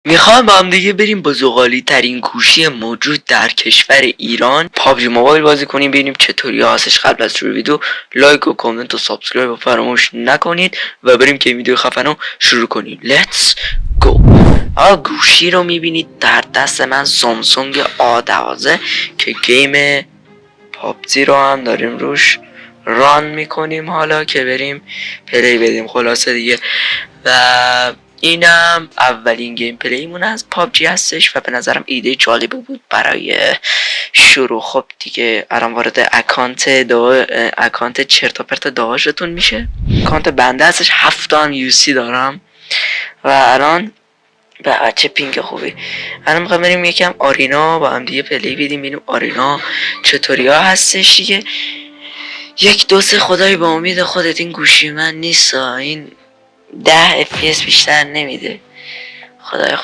میخوام با هم دیگه بریم با زغالی ترین گوشی موجود در کشور ایران پابجی موبایل بازی کنیم، ببینیم چطوری هستش. قبل از شروع ویدیو لایک و کامنت و سابسکرایب رو فراموش نکنید و بریم که ویدیو خفنو شروع کنیم. لیتس گو. گوشی رو میبینید در دست من، سامسونگ A12 که گیم پابجی رو هم داریم روش ران میکنیم. حالا که بریم پلی بدیم خلاصه دیگه. و اینم اولین گیم پلیمون از پابجی هستش و به نظرم ایده جالبی بود برای شروع. خب دیگه الان وارد اکانت چرت و پرت داهاشتون میشه. اکانت بنده هستش، 7 هم یوسی دارم و الان به چه پینگ خوبی. الان میخوایم بریم یکم آرینا با هم دیگه پلی بدیم، ببینیم آرینا چطوری ها هستش دیگه. 1 2 3 خدای با امید خودت، این گوشی من نیست، این 10 FPS بیشتر نمیده. خدای